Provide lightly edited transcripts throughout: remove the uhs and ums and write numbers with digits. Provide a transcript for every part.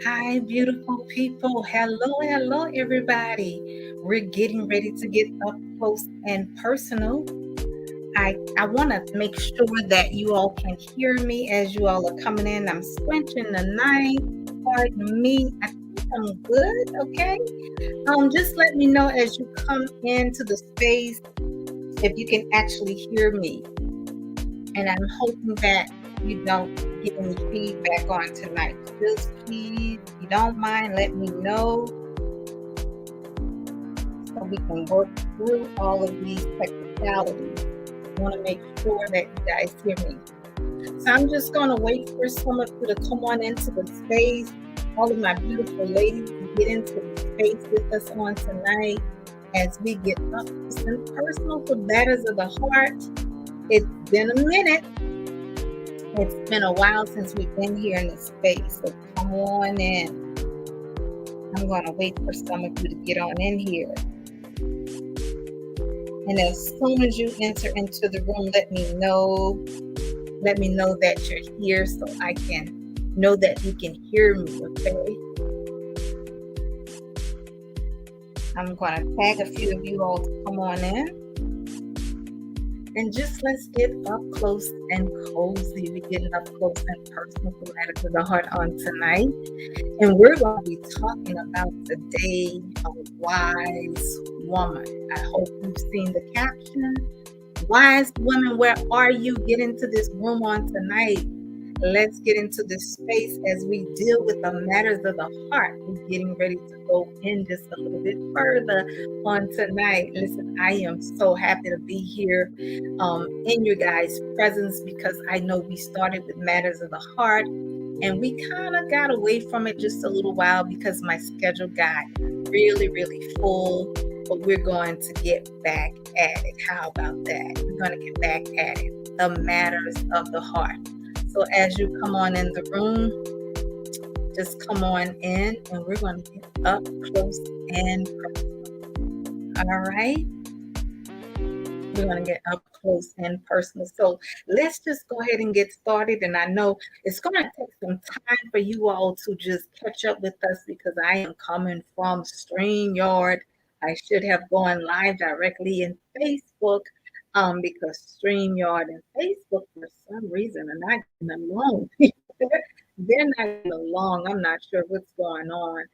Hi, beautiful people. Hello, hello, everybody. We're getting ready to get up close and personal. I want to make sure that you all can hear me as you all are coming in. I'm squinching the night. Pardon me. I think I'm good. Okay. Just let me know as you come into the space if you can actually hear me. And I'm hoping that you don't get any feedback on tonight. Just please, if you don't mind, let me know so we can work through all of these technicalities. I want to make sure that you guys hear me. So I'm just going to wait for some of you to come on into the space. All of my beautiful ladies to get into the space with us on tonight as we get up close and personal for matters of the heart. It's been a minute. It's been a while since we've been here in this space, so come on in. I'm going to wait for some of you to get on in here. And as soon as you enter into the room, let me know that you're here so I can know that you can hear me, okay? I'm going to tag a few of you all to come on in. And just let's get up close and cozy. We're getting up close and personal for matters of the heart on tonight. And we're going to be talking about today a wise woman. I hope you've seen the caption. Wise woman, where are you? Get into this room on tonight. Let's get into this space as we deal with the matters of the heart. We're getting ready to go in just a little bit further on tonight. Listen, I am so happy to be here in your guys' presence because I know we started with matters of the heart and we kind of got away from it just a little while because my schedule got really, really full. But we're going to get back at it. How about that? We're going to get back at it. The matters of the heart. So as you come on in the room, just come on in and we're going to get up close and personal. All right? We're going to get up close and personal. So let's just go ahead and get started. And I know it's going to take some time for you all to just catch up with us because I am coming from StreamYard. I should have gone live directly in Facebook because StreamYard and Facebook, for some reason, are not getting along. They're not getting along. I'm not sure what's going on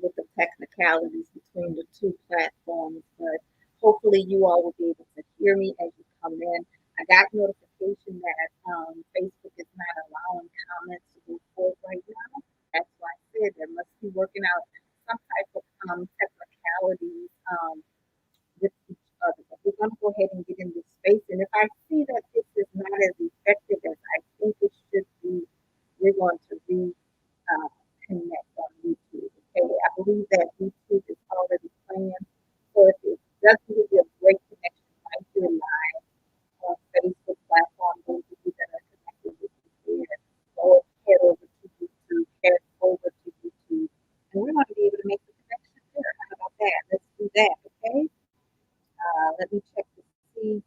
with the technicalities between the two platforms, but hopefully you all will be able to hear me as you come in. I got notification that Facebook is not allowing comments to go forward right now. That's why I said there must be working out some type of technicalities with each other. But we're going to go ahead and get in this space. And if I see that this is not as effective as I think it should be, we're going to connect on YouTube. Okay, I believe that YouTube is already playing. So if it doesn't give you a great connection right here live on Facebook platform, those of you that are connected with me here, go head over to YouTube, head over to YouTube, and we're going to be able to make the connection there. How about that? Let's do that, okay? Let me check to see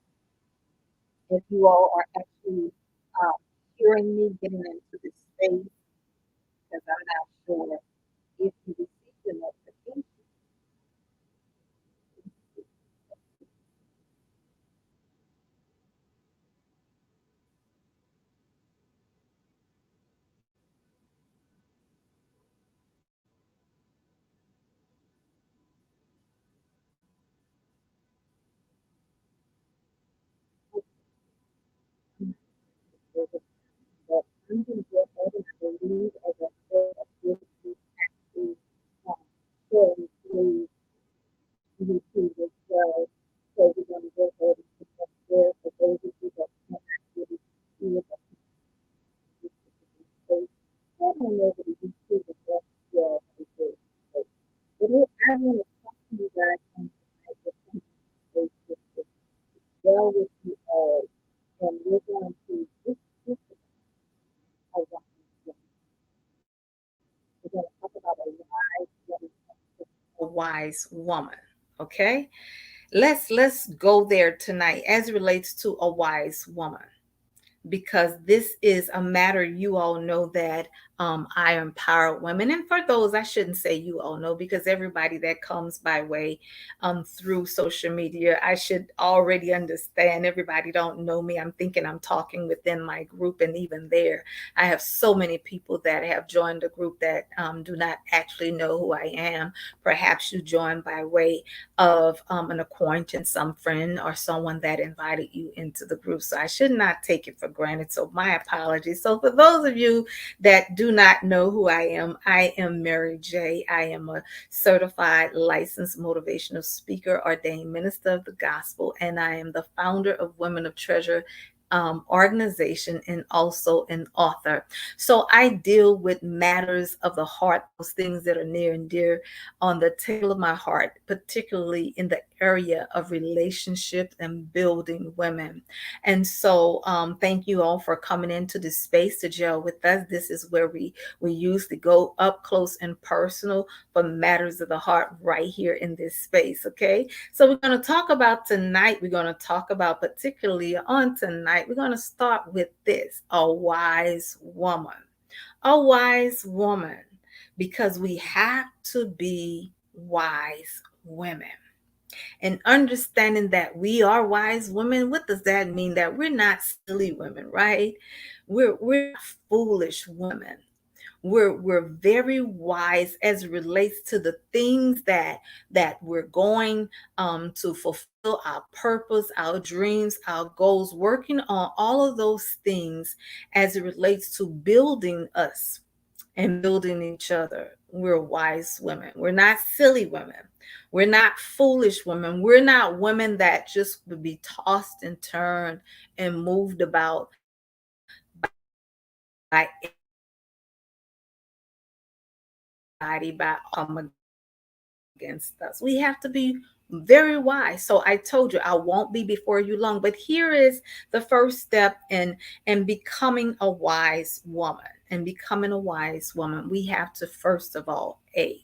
if you all are actually hearing me getting into this space because I'm not sure if you received the notification. But I'm going to go ahead and I believe, as I said, that this is actually sharing through YouTube as well. So we're going to go ahead and put that there for those of you that cannot really see it, but this particular space. Head on over to YouTube as well. Yeah, but I want to talk to you guys on tonight with some space with well with you all. And we're going to this a we're going to talk about a wise woman. Okay, let's go there tonight as it relates to a wise woman. because this is a matter. You all know that I empower women. And for those, I shouldn't say you all know, because everybody that comes by way through social media, I should already understand. Everybody don't know me. I'm thinking I'm talking within my group, and even there, I have so many people that have joined the group that do not actually know who I am. Perhaps you joined by way of an acquaintance, some friend, or someone that invited you into the group. So I should not take it for granted. So my apologies. So for those of you that do not know who I am Mary J. I am a certified licensed motivational speaker, ordained minister of the gospel, and I am the founder of Women of Treasure organization, and also an author. So I deal with matters of the heart, those things that are near and dear on the table of my heart, particularly in the area of relationships and building women. And so thank you all for coming into this space to gel with us. This is where we usually go up close and personal for matters of the heart right here in this space. Okay. So we're going to talk about tonight. We're going to talk about, particularly on tonight, we're going to start with this: a wise woman. A wise woman, because we have to be wise women. And understanding that we are wise women, what does that mean? That we're not silly women, right? We're foolish women. We're very wise as it relates to the things that we're going to fulfill, our purpose, our dreams, our goals, working on all of those things as it relates to building us and building each other. We're wise women. We're not silly women. We're not foolish women. We're not women that just would be tossed and turned and moved about by anybody, by against us. We have to be very wise. So I told you I won't be before you long, but here is the first step in becoming a wise woman. And becoming a wise woman, we have to first of all, a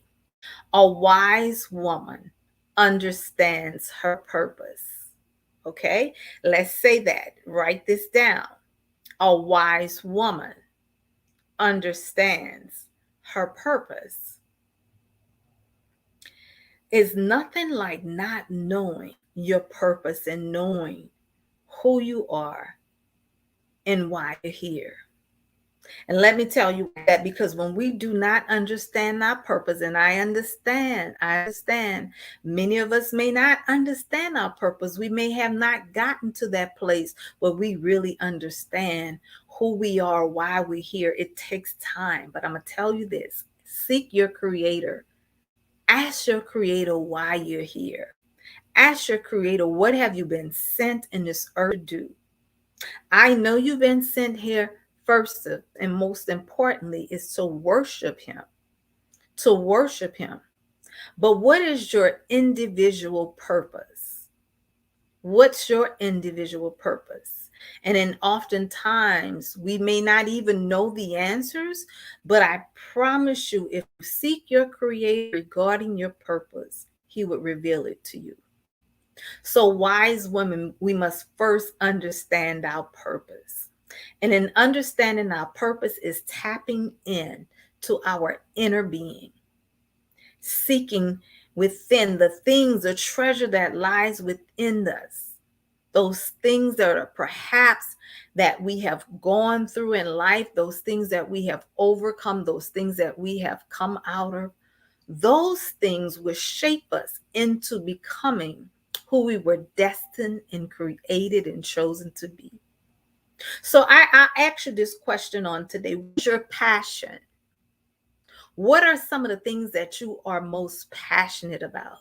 wise woman understands her purpose. Okay? Let's say that. Write this down. A wise woman understands her purpose. Is nothing like not knowing your purpose and knowing who you are and why you're here. And let me tell you that, because when we do not understand our purpose, and I understand many of us may not understand our purpose. We may have not gotten to that place where we really understand who we are, why we're here. It takes time, but I'm going to tell you this: seek your creator. Ask your creator why you're here. Ask your creator, what have you been sent in this earth to do? I know you've been sent here first and most importantly is to worship him. To worship him. But what is your individual purpose? What's your individual purpose? And then oftentimes we may not even know the answers, but I promise you, if you seek your creator regarding your purpose, he would reveal it to you. So, wise women, we must first understand our purpose. And in understanding our purpose is tapping in to our inner being, seeking within the things, the treasure that lies within us, those things that are perhaps that we have gone through in life, those things that we have overcome, those things that we have come out of. Those things will shape us into becoming who we were destined and created and chosen to be. So I asked you this question on today: what's your passion? What are some of the things that you are most passionate about?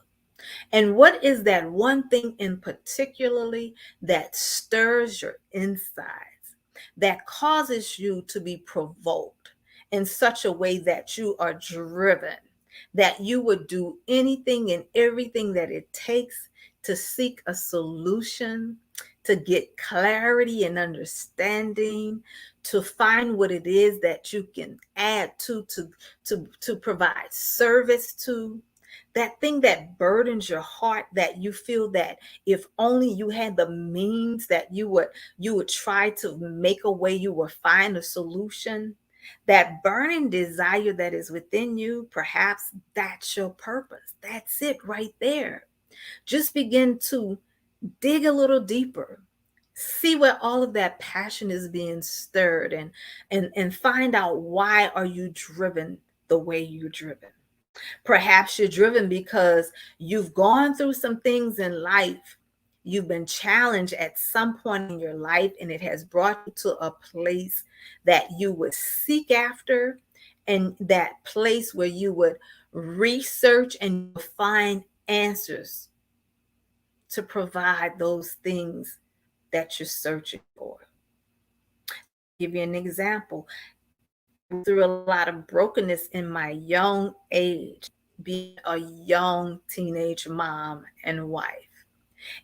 And what is that one thing in particularly that stirs your insides, that causes you to be provoked in such a way that you are driven, that you would do anything and everything that it takes to seek a solution, to get clarity and understanding, to find what it is that you can add to provide service to? that thing that burdens your heart, that you feel that if only you had the means, that you would try to make a way, you would find a solution. That burning desire that is within you, perhaps that's your purpose. That's it right there. Just begin to dig a little deeper. See where all of that passion is being stirred, and find out, why are you driven the way you're driven? Perhaps you're driven because you've gone through some things in life. You've been challenged at some point in your life, and it has brought you to a place that you would seek after, and that place where you would research and find answers to provide those things that you're searching for. Give you an example. Through a lot of brokenness in my young age, being a young teenage mom and wife.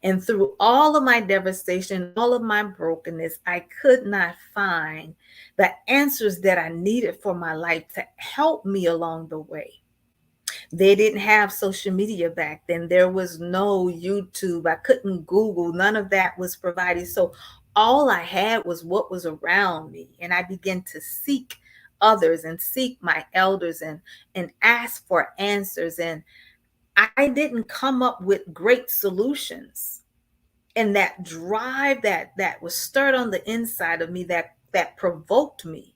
And through all of my devastation, all of my brokenness, I could not find the answers that I needed for my life to help me along the way. They didn't have social media back then. There was no YouTube. I couldn't Google. None of that was provided. So all I had was what was around me. And I began to seek others and seek my elders, and ask for answers. And I didn't come up with great solutions. And that drive that was stirred on the inside of me, that provoked me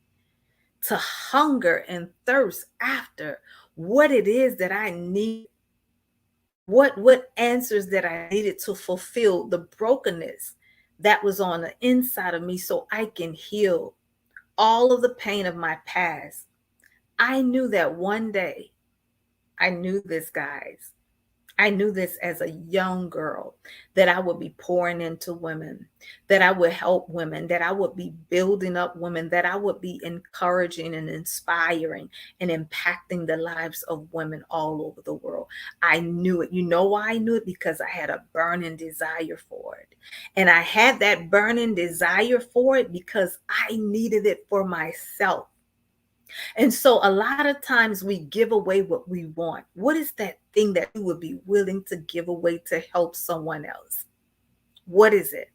to hunger and thirst after what it is that I need, what answers that I needed to fulfill the brokenness that was on the inside of me, so I can heal all of the pain of my past. I knew that one day, I knew this, guys. I knew this as a young girl, that I would be pouring into women, that I would help women, that I would be building up women, that I would be encouraging and inspiring and impacting the lives of women all over the world. I knew it. You know why I knew it? Because I had a burning desire for it. And I had that burning desire for it because I needed it for myself. And so a lot of times we give away what we want. What is that thing that you would be willing to give away to help someone else? What is it?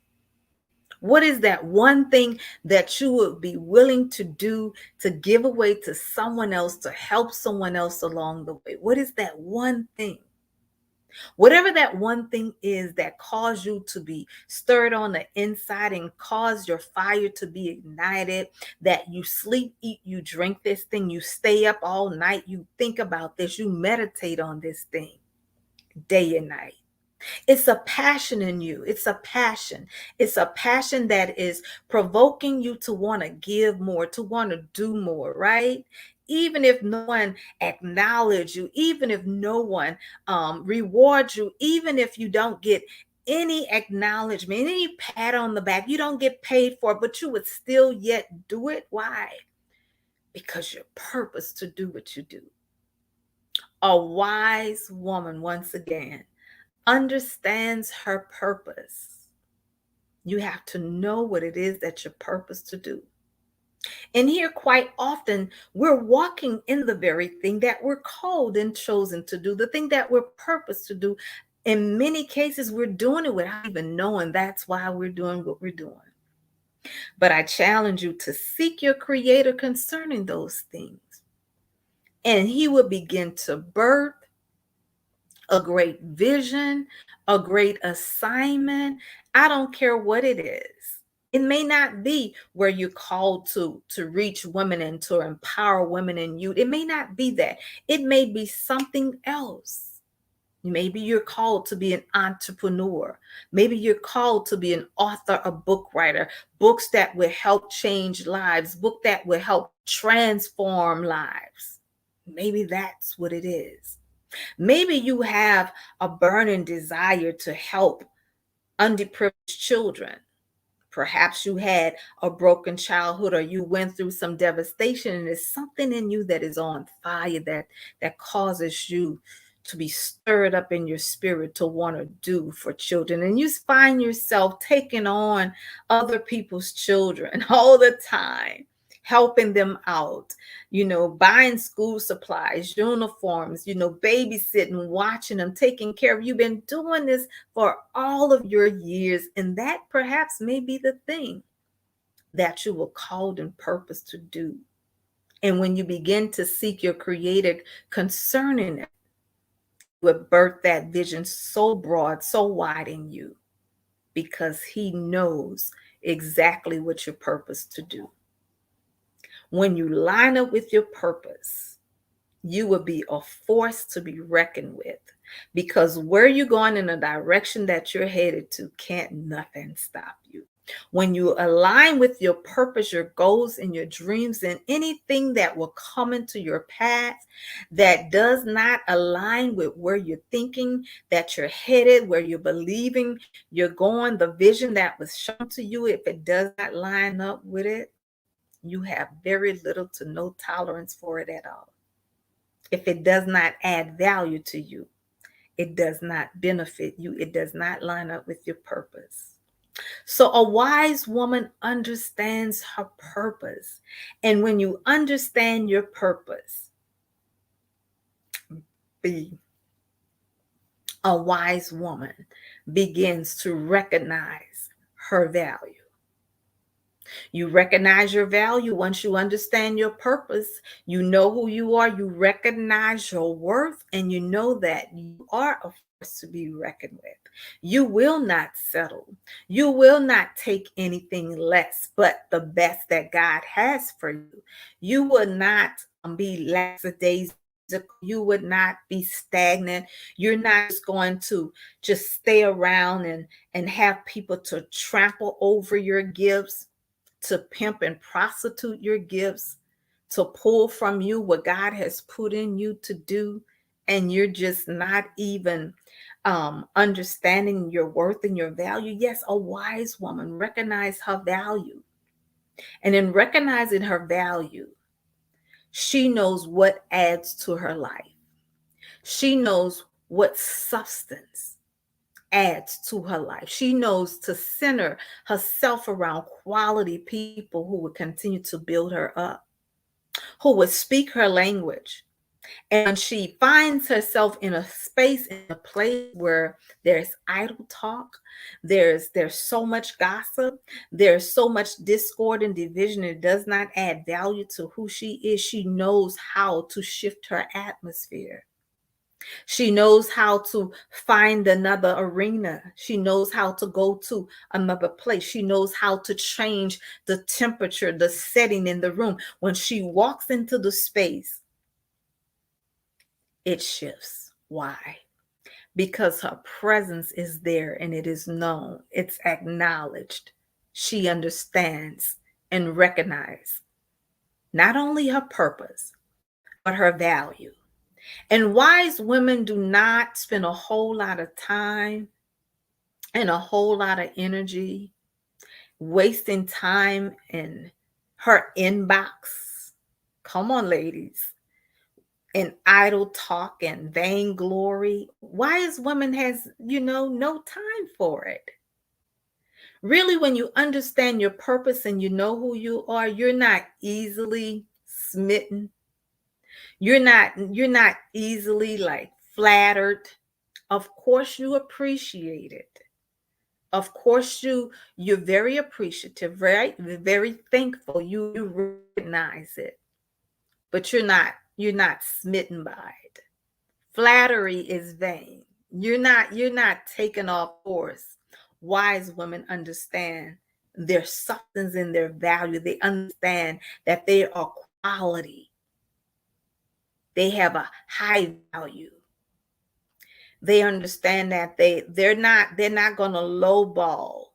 What is that one thing that you would be willing to do, to give away to someone else, to help someone else along the way? What is that one thing? Whatever that one thing is that caused you to be stirred on the inside and caused your fire to be ignited, that you sleep, eat, you drink this thing, you stay up all night, you think about this, you meditate on this thing day and night. It's a passion in you. It's a passion. It's a passion that is provoking you to want to give more, to want to do more, right? Even if no one acknowledge you, even if no one rewards you, even if you don't get any acknowledgement, any pat on the back, you don't get paid for it, but you would still yet do it. Why? Because your purpose to do what you do. A wise woman, once again, understands her purpose. You have to know what it is that you're purposed to do. And here, quite often, we're walking in the very thing that we're called and chosen to do, the thing that we're purposed to do. In many cases, we're doing it without even knowing that's why we're doing what we're doing. But I challenge you to seek your Creator concerning those things, and He will begin to birth a great vision, a great assignment. I don't care what it is. It may not be where you're called to reach women and to empower women and youth. It may not be that. It may be something else. Maybe you're called to be an entrepreneur. Maybe you're called to be an author, a book writer, books that will help change lives, book that will help transform lives. Maybe that's what it is. Maybe you have a burning desire to help underprivileged children. Perhaps you had a broken childhood, or you went through some devastation, and there's something in you that is on fire that causes you to be stirred up in your spirit to want to do for children. And you find yourself taking on other people's children all the time, helping them out, buying school supplies, uniforms, babysitting, watching them, taking care of. You've been doing this for all of your years, and that perhaps may be the thing that you were called and purposed to do. And when you begin to seek your creator concerning it, you would birth that vision so broad, so wide in you, because he knows exactly what you're purposed to do. When you line up with your purpose, you will be a force to be reckoned with, because where you're going in the direction that you're headed to, can't nothing stop you. When you align with your purpose, your goals, and your dreams, and anything that will come into your path that does not align with where you're thinking that you're headed, where you're believing you're going, the vision that was shown to you, if it does not line up with it, you have very little to no tolerance for it at all. If it does not add value to you, it does not benefit you, it does not line up with your purpose. So a wise woman understands her purpose. And when you understand your purpose, a wise woman begins to recognize her value. You recognize your value once you understand your purpose. You know who you are. You recognize your worth, and you know that you are a force to be reckoned with. You will not settle. You will not take anything less but the best that God has for you. You will not be lackadaisical. You would not be stagnant. You're not just going to just stay around and have people to trample over your gifts, to pimp and prostitute your gifts, to pull from you what God has put in you to do, and you're just not even understanding your worth and your value. Yes, a wise woman recognizes her value. And in recognizing her value, she knows what adds to her life. She knows what substance adds to her life. She knows to center herself around quality people who would continue to build her up, who would speak her language. And she finds herself in a space, in a place where there's idle talk, there's so much gossip, there's so much discord and division. It does not add value to who she is. She knows how to shift her atmosphere. She knows how to find another arena. She knows how to go to another place. She knows how to change the temperature, the setting in the room. When she walks into the space, it shifts. Why? Because her presence is there and it is known, it's acknowledged. She understands and recognizes not only her purpose, but her value. And wise women do not spend a whole lot of time and a whole lot of energy wasting time in her inbox. Come on, ladies. And idle talk and vainglory. Wise woman has, no time for it. Really, when you understand your purpose and you know who you are, you're not easily smitten. You're not easily like flattered. Of course you appreciate it. Of course you're very appreciative, right? Very thankful. You recognize it. But you're not smitten by it. Flattery is vain. You're not taken off course. Wise women understand their substance and their value. They understand that they are quality. They have a high value. They understand that they're not going to lowball,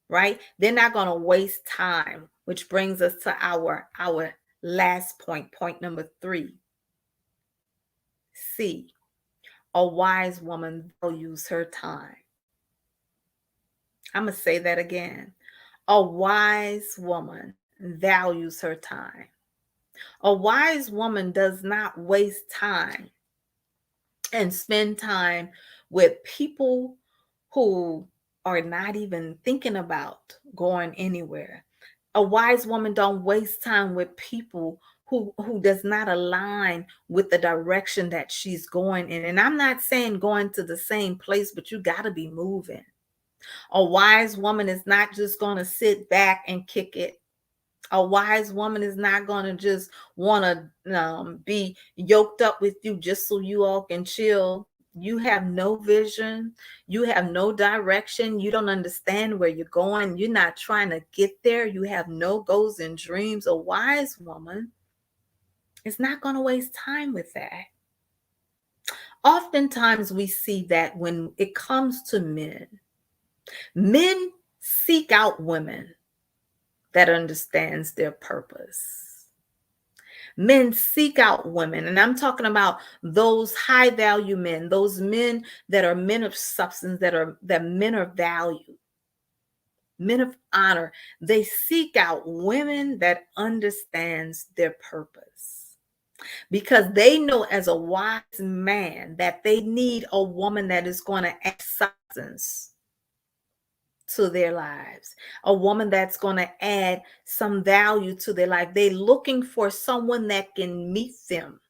right? They're not going to waste time, which brings us to our last point number 3. C, a wise woman values her time. I'm going to say that again. A wise woman values her time. A wise woman does not waste time and spend time with people who are not even thinking about going anywhere. A wise woman don't waste time with people who does not align with the direction that she's going in. And I'm not saying going to the same place, but you got to be moving. A wise woman is not just going to sit back and kick it. A wise woman is not going to just want to be yoked up with you just so you all can chill. You have no vision. You have no direction. You don't understand where you're going. You're not trying to get there. You have no goals and dreams. A wise woman is not going to waste time with that. Oftentimes we see that when it comes to men seek out women that understands their purpose. Men seek out women, and I'm talking about those high value men, those men that are men of substance, that men of value, men of honor. They seek out women that understands their purpose, because they know as a wise man that they need a woman that is going to add substance to their lives, a woman that's going to add some value to their life. They're looking for someone that can meet them,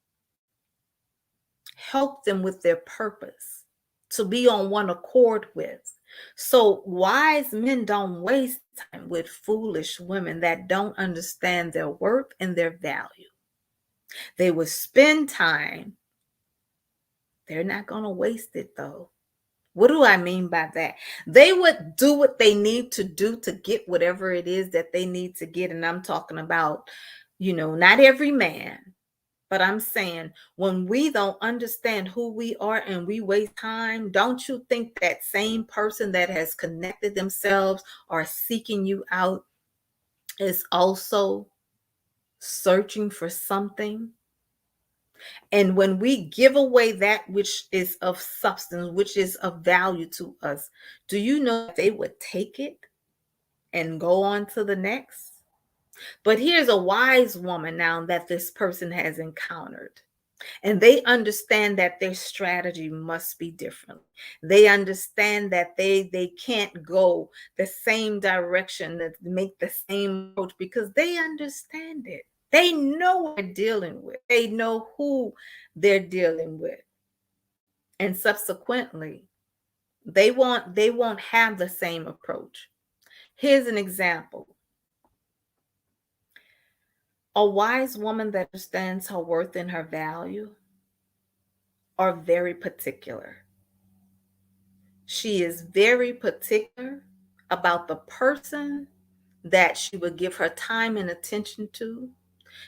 help them with their purpose, to be on one accord with. So wise men don't waste time with foolish women that don't understand their worth and their value. They will spend time. They're not going to waste it though. What do I mean by that? They would do what they need to do to get whatever it is that they need to get. And I'm talking about, not every man, but I'm saying when we don't understand who we are and we waste time, don't you think that same person that has connected themselves or seeking you out is also searching for something? And when we give away that which is of substance, which is of value to us, do you know that they would take it and go on to the next? But here's a wise woman now that this person has encountered. And they understand that their strategy must be different. They understand that they can't go the same direction, that make the same approach, because they understand it. They know what they're dealing with. They know who they're dealing with. And subsequently, they won't have the same approach. Here's an example. A wise woman that understands her worth and her value are very particular. She is very particular about the person that she would give her time and attention to.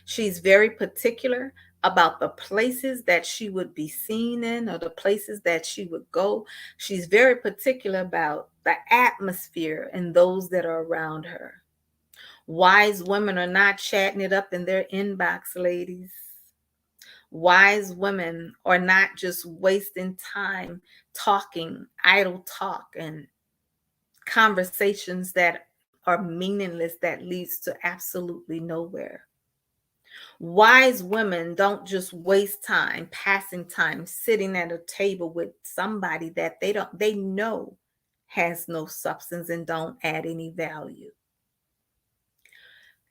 She's very particular about the places that she would be seen in, or the places that she would go. She's very particular about the atmosphere and those that are around her. Wise women are not chatting it up in their inbox, ladies. Wise women are not just wasting time talking idle talk and conversations that are meaningless, that leads to absolutely nowhere. Wise women don't just waste time, passing time, sitting at a table with somebody that they know has no substance and don't add any value.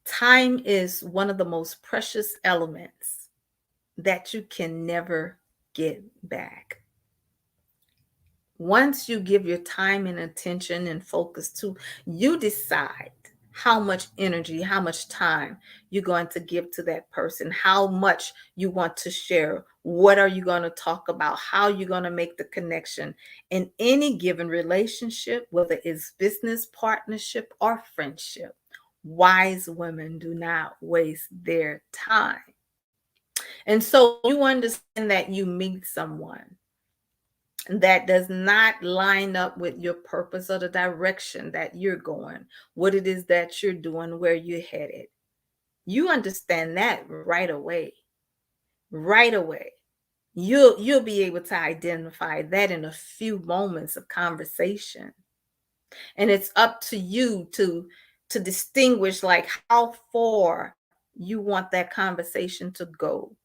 Time is one of the most precious elements that you can never get back. Once you give your time and attention and focus to, you decide how much energy, how much time you're going to give to that person, how much you want to share, what are you going to talk about, how you're going to make the connection in any given relationship, whether it's business, partnership, or friendship. Wise women do not waste their time. And so you understand that you meet someone that does not line up with your purpose or the direction that you're going, what it is that you're doing, where you're headed. You understand that right away. Right away. You'll be able to identify that in a few moments of conversation. And it's up to you to distinguish like how far you want that conversation to go,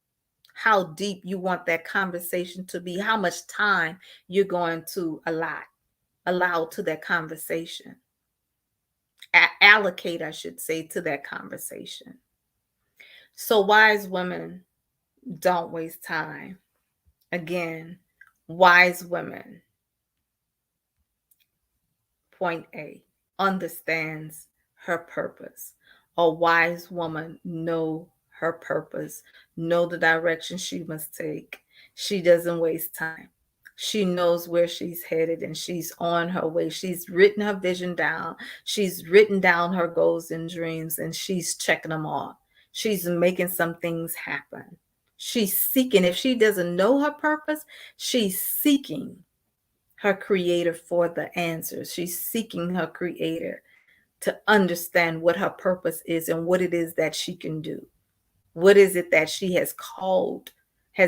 how deep you want that conversation to be, how much time you're going to allow to that conversation. allocate, I should say, to that conversation. So wise women don't waste time. Again, wise women, point A, understands her purpose. A wise woman know her purpose, know the direction she must take. She doesn't waste time. She knows where she's headed and she's on her way. She's written her vision down. She's written down her goals and dreams and she's checking them off. She's making some things happen. She's seeking. If she doesn't know her purpose, she's seeking her creator for the answers. She's seeking her creator to understand what her purpose is and what it is that she can do. What is it that she has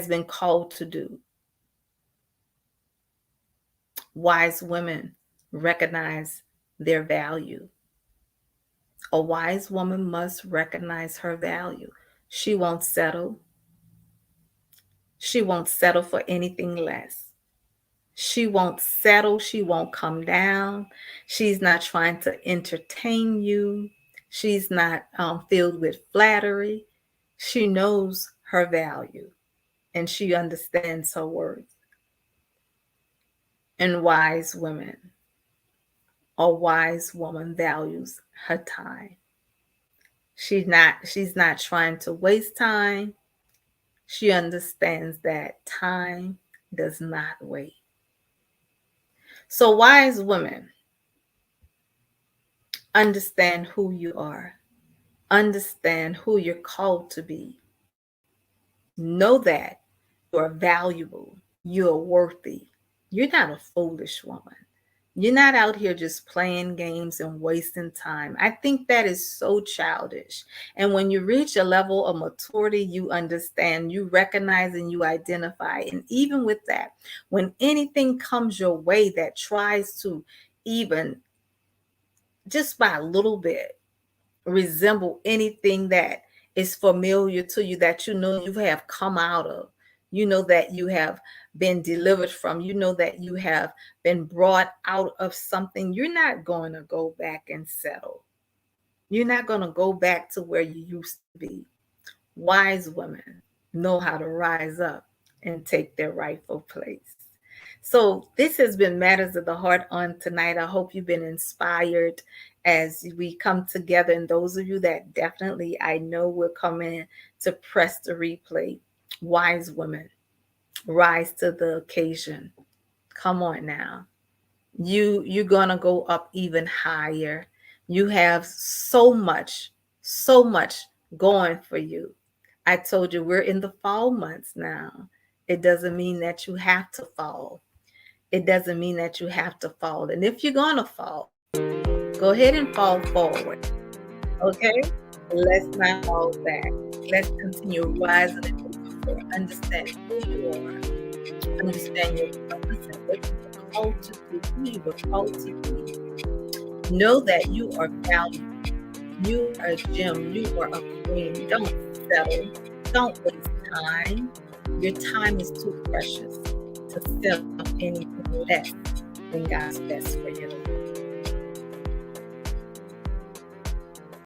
been called to do? Wise women recognize their value. A wise woman must recognize her value. She won't settle. She won't settle for anything less. She won't settle. She won't come down. She's not trying to entertain you. She's not filled with flattery. She knows her value and she understands her worth. And wise women, a wise woman values her time. She's not trying to waste time. She understands that time does not wait. So wise women understand who you are. Understand who you're called to be. Know that you are valuable. You are worthy. You're not a foolish woman. You're not out here just playing games and wasting time. I think that is so childish. And when you reach a level of maturity, you understand, you recognize, and you identify. And even with that, when anything comes your way that tries to even just by a little bit resemble anything that is familiar to you, that you know you have come out of, you know that you have been delivered from, you know that you have been brought out of something, you're not going to go back and settle. You're not going to go back to where you used to be. Wise women know how to rise up and take their rightful place. So this has been Matters of the Heart on tonight. I hope you've been inspired as we come together. And those of you that definitely I know will come in to press the replay, wise women, rise to the occasion. Come on now. You're going to go up even higher. You have so much going for you. I told you we're in the fall months now. It doesn't mean that you have to fall. It doesn't mean that you have to fall. And if you're going to fall, go ahead and fall forward. Okay? Let's not fall back. Let's continue rising and moving forward. Understand who you are. Understand your purpose and what you were called to do, who you were called to be. Know that you are valuable. You are a gem. You are a queen. Don't settle. Don't waste time. Your time is too precious to settle anything less than God's best for you.